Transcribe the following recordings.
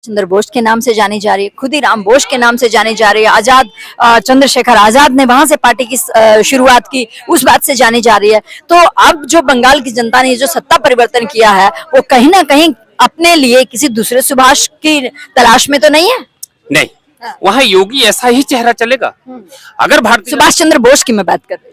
चंद्र बोस के नाम से जानी जा रही है, खुदीराम बोस के नाम से जानी जा रही है, आजाद चंद्रशेखर आजाद ने वहां से पार्टी की शुरुआत की, उस बात से जानी जा रही है। तो अब जो बंगाल की जनता ने जो सत्ता परिवर्तन किया है वो कहीं ना कहीं अपने लिए किसी दूसरे सुभाष की तलाश में तो नहीं है। नहीं, वहाँ योगी ऐसा ही चेहरा चलेगा। अगर भारतीय सुभाष चंद्र बोस की मैं बात कर रही हूँ।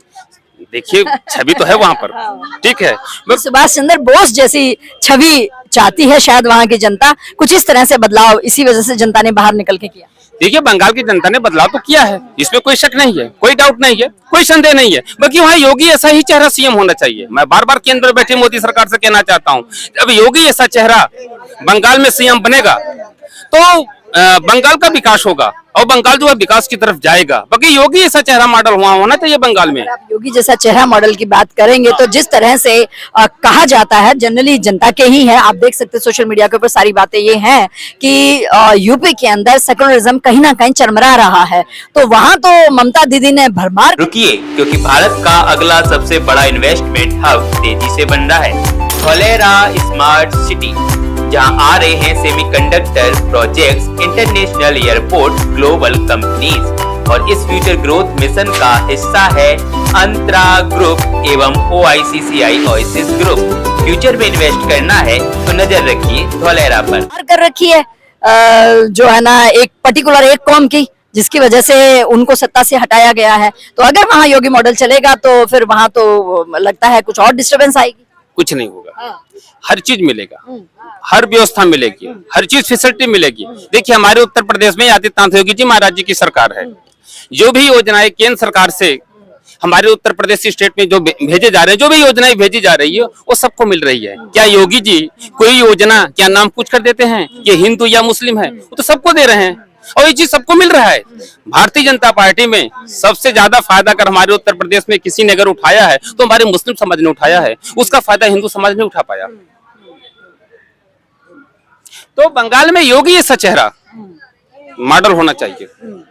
देखिए छवि तो है वहां पर, ठीक है। सुभाष चंद्र बोस जैसी छवि चाहती है शायद वहां की जनता, कुछ इस तरह से बदलाव इसी वजह से जनता ने बाहर निकल के किया। देखिए बंगाल की जनता ने बदलाव तो किया है, इसमें कोई शक नहीं है, कोई डाउट नहीं है, कोई संदेह नहीं है। बाकी वहाँ योगी ऐसा ही चेहरा सीएम होना चाहिए। मैं बार बार केंद्र में बैठी मोदी सरकार से कहना चाहता हूँ, अब योगी ऐसा चेहरा बंगाल में सीएम बनेगा तो बंगाल का विकास होगा और बंगाल जो है विकास की तरफ जाएगा। बाकी योगी ऐसा चेहरा मॉडल हुआ होना चाहिए बंगाल में। आप योगी जैसा चेहरा मॉडल की बात करेंगे तो जिस तरह से कहा जाता है जनरली जनता के ही है, आप देख सकते हैं सोशल मीडिया के ऊपर सारी बातें ये हैं कि यूपी के अंदर सेकुलरिज्म कहीं ना कहीं चरमरा रहा है, तो वहां तो ममता दीदी ने भरमार। रुकिए, क्योंकि भारत का अगला सबसे बड़ा इन्वेस्टमेंट हब तेजी से बन रहा है, धोलेरा स्मार्ट सिटी, जहां आ रहे हैं semiconductor projects, international airport, global companies और इस फ्यूचर ग्रोथ मिशन का हिस्सा है अंतरा ग्रुप एवं OICCI ओएसिस ग्रुप। फ्यूचर में इन्वेस्ट करना है तो नजर रखिए धोलेरा पर। कर रखी है जो है ना एक पर्टिकुलर एक कौम की, जिसकी वजह से उनको सत्ता से हटाया गया है। तो अगर वहाँ योगी मॉडल चलेगा तो फिर वहाँ तो लगता है कुछ और डिस्टरबेंस आएगी। कुछ नहीं होगा, हर चीज मिलेगा, हर व्यवस्था मिलेगी, हर चीज फैसिलिटी मिलेगी। देखिए हमारे उत्तर प्रदेश में आदित्यनाथ योगी जी महाराज जी की सरकार है, जो भी योजनाएं केंद्र सरकार से हमारे उत्तर प्रदेश स्टेट में जो भेजे जा रहे हैं, जो भी योजनाएं भेजी जा रही है वो सबको मिल रही है। क्या योगी जी कोई योजना क्या नाम पूछ कर देते हैं ये हिंदू या मुस्लिम है, वो तो सबको दे रहे हैं और ये चीज सबको मिल रहा है। भारतीय जनता पार्टी में सबसे ज्यादा फायदा अगर हमारे उत्तर प्रदेश में किसी ने अगर उठाया है तो हमारे मुस्लिम समाज ने उठाया है, उसका फायदा हिंदू समाज ने उठा पाया। तो बंगाल में योगी ऐसा चेहरा मॉडल होना चाहिए।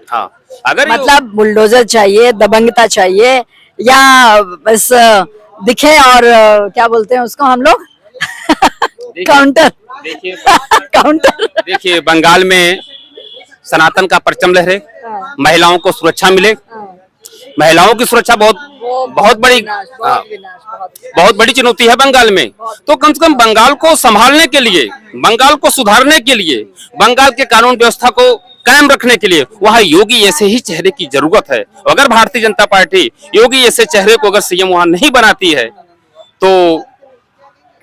हाँ, अगर मतलब बुलडोजर चाहिए, दबंगता चाहिए, या बस दिखे और क्या बोलते हैं उसको हम लोग काउंटर। देखिए काउंटर। देखिए बंगाल में सनातन का परचम लहरे, महिलाओं को सुरक्षा मिले, महिलाओं की सुरक्षा बहुत बड़ी चुनौती है बंगाल में। तो कम से कम बंगाल को संभालने के लिए, बंगाल को सुधारने के लिए, बंगाल के कानून व्यवस्था को कायम रखने के लिए वहाँ योगी ऐसे ही चेहरे की जरूरत है। अगर भारतीय जनता पार्टी योगी ऐसे चेहरे को अगर सीएम वहाँ नहीं बनाती है तो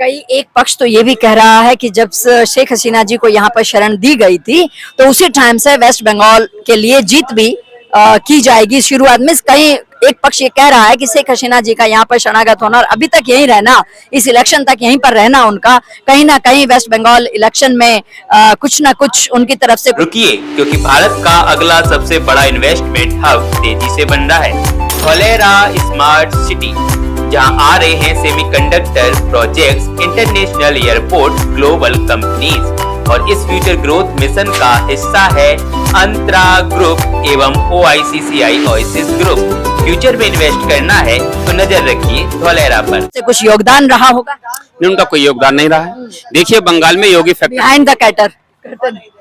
कई एक पक्ष तो ये भी कह रहा है कि जब शेख हसीना जी को यहाँ पर शरण दी गई थी तो उसी टाइम से वेस्ट बंगाल के लिए जीत भी की जाएगी शुरुआत में। कहीं एक पक्ष ये कह रहा है कि शेख हसीना जी का यहाँ पर शरणागत होना और अभी तक यहीं रहना, इस इलेक्शन तक यहीं पर रहना उनका कहीं ना कहीं वेस्ट बंगाल इलेक्शन में कुछ ना कुछ उनकी तरफ से। रुकिए, क्योंकि भारत का अगला सबसे बड़ा इन्वेस्टमेंट हब तेजी से बन रहा है, धोलेरा स्मार्ट सिटी, जहां आ रहे हैं semiconductor projects, international airport, global companies और इस फ्यूचर ग्रोथ मिशन का हिस्सा है अंतरा ग्रुप एवं OICCI ओएसिस ग्रुप। फ्यूचर में इन्वेस्ट करना है तो नजर रखिए धोलेरा पर। कुछ योगदान रहा होगा? नहीं, उनका कोई योगदान नहीं रहा है। देखिए बंगाल में Yogi factor, behind the cater,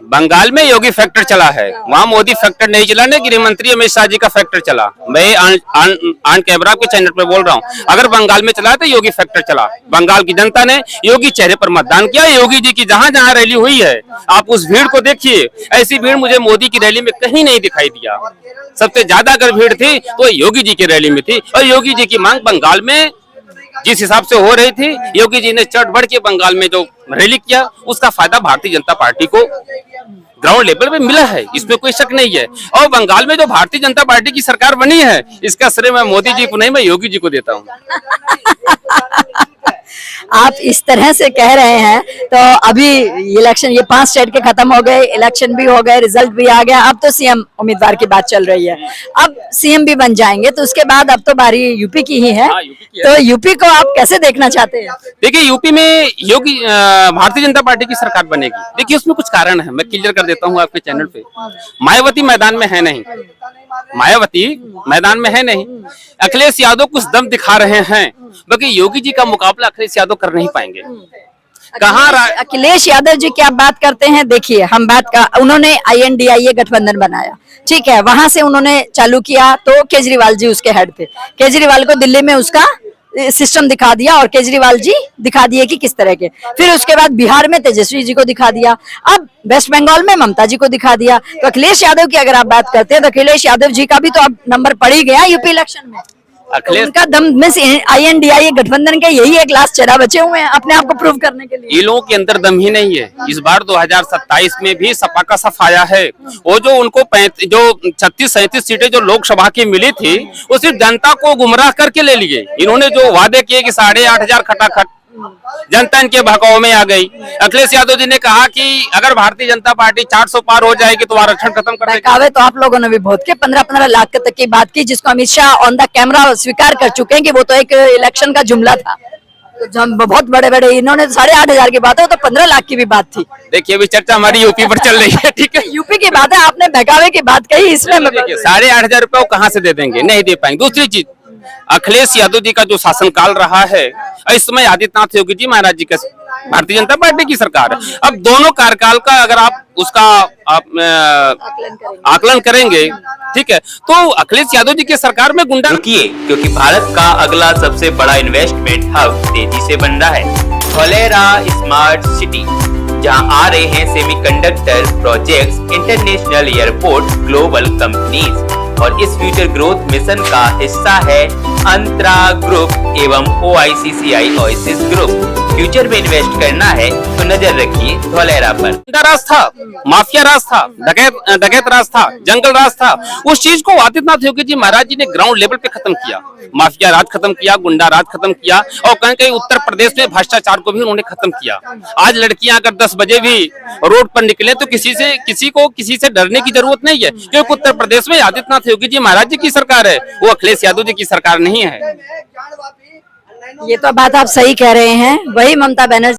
Bengal में योगी फैक्टर चला है, वहाँ मोदी फैक्टर नहीं चला ना, गृह मंत्री अमित शाह जी का फैक्टर चला। मैं ऑन कैमरा के चैनल पे बोल रहा हूँ, अगर बंगाल में चला तो योगी फैक्टर चला। बंगाल की जनता ने योगी चेहरे पर मतदान किया। योगी जी की जहाँ जहाँ रैली हुई है आप उस भीड़ को देखिए, ऐसी भीड़ मुझे मोदी की रैली में कहीं नहीं दिखाई दिया। सबसे ज्यादा अगर भीड़ थी तो योगी जी की रैली में थी और योगी जी की मांग बंगाल में जिस हिसाब से हो रही थी, योगी जी ने चढ़ बढ़ के बंगाल में जो रैली किया उसका फायदा भारतीय जनता पार्टी को ग्राउंड लेवल पे मिला है, इसमें कोई शक नहीं है। और बंगाल में जो भारतीय जनता पार्टी की सरकार बनी है इसका श्रेय मैं मोदी जी को नहीं, मैं योगी जी को देता हूँ। आप इस तरह से कह रहे हैं तो अभी इलेक्शन, ये 5 स्टेट के खत्म हो गए, इलेक्शन भी हो गए, रिजल्ट भी आ गया, अब तो सीएम उम्मीदवार की बात चल रही है। अब सीएम भी बन जाएंगे तो उसके बाद अब तो बारी यूपी की ही है। तो यूपी को आप कैसे देखना चाहते हैं? देखिए यूपी में योगी भारतीय जनता पार्टी की सरकार बनेगी। देखिए उसमें कुछ कारण है, मैं क्लियर कर देता हूँ आपके चैनल पे। मायावती मैदान में है नहीं, मायावती मैदान में है नहीं, अखिलेश यादव कुछ दम दिखा रहे हैं, बाकी योगी जी का मुकाबला अखिलेश यादव कर नहीं पाएंगे। कहाँ अखिलेश यादव जी की आप बात करते हैं, देखिए हम बात का, उन्होंने INDIA गठबंधन बनाया, ठीक है, वहां से उन्होंने चालू किया, तो केजरीवाल जी उसके हेड थे। केजरीवाल को दिल्ली में उसका सिस्टम दिखा दिया और केजरीवाल जी दिखा दिए कि किस तरह के। फिर उसके बाद बिहार में तेजस्वी जी को दिखा दिया, अब वेस्ट बंगाल में ममता जी को दिखा दिया। तो अखिलेश यादव की अगर आप बात करते हैं तो अखिलेश यादव जी का भी तो अब नंबर पड़ ही गया यूपी इलेक्शन में। तो उनका दम मिस INDIA गठबंधन के यही एक लास्ट चेहरा बचे हुए हैं अपने आप को प्रूव करने के लिए। ये लोगों के अंदर दम ही नहीं है। इस बार 2027 में भी सपा का सफाया है। वो जो उनको 36-37 सीटें जो लोकसभा की मिली थी, वो सिर्फ जनता को गुमराह करके ले लिए। इन्होंने जो वादे किए कि 8,500 खटाखट, जनता इनके बहकाव में आ गई। अखिलेश यादव जी ने कहा कि अगर भारतीय जनता पार्टी 400 पार हो जाएगी तो आरक्षण खत्म कर देगी। बहकावे तो आप लोगों ने भी बहुत के 15-15 लाख तक की बात की, जिसको Amit Shah on the camera स्वीकार कर चुके हैं कि वो तो एक इलेक्शन का जुमला था। तो बहुत बड़े बड़े इन्होंने 8,500 की बात है, तो 15 लाख की भी बात थी। देखिए अभी चर्चा हमारी यूपी पर चल रही है, ठीक है, यूपी की बात है, आपने बहकावे की बात कही, इसमें 8,500 रुपए वो कहाँ से दे देंगे, नहीं दे पाएंगे। दूसरी चीज, अखिलेश यादव जी का जो शासनकाल रहा है, इस समय आदित्यनाथ योगी जी महाराज जी का भारतीय जनता पार्टी की सरकार है। अब दोनों कार्यकाल का अगर आप उसका आकलन करेंगे, ठीक है, तो अखिलेश यादव जी की सरकार में गुंडा रुकिए, क्योंकि भारत का अगला सबसे बड़ा इन्वेस्टमेंट हब तेजी से बन रहा है। धोलेरा स्मार्ट सिटी, जहां आ रहे हैं semiconductor projects, international airport, global companies, और इस फ्यूचर ग्रोथ मिशन का हिस्सा है अंतरा ग्रुप एवं OICCI ओएसिस ग्रुप। फ्यूचर में इन्वेस्ट करना है तो नजर रखिए धोलेरा पर। राज था, माफिया राज था, डकैत राज था, जंगल राज था, उस चीज को आदित्यनाथ योगी जी महाराज जी ने ग्राउंड लेवल पे खत्म किया। माफिया राज खत्म किया, गुंडा राज खत्म किया, और कहीं कहीं उत्तर प्रदेश में भ्रष्टाचार को भी उन्होंने खत्म किया। आज लड़कियां अगर 10 बजे भी रोड पर निकले तो किसी से डरने की जरूरत नहीं है, क्योंकि उत्तर प्रदेश में आदित्यनाथ योगी जी महाराज जी की सरकार है, वो अखिलेश यादव जी की सरकार नहीं है। ये तो बात आप सही कह रहे हैं। वही ममता बनर्जी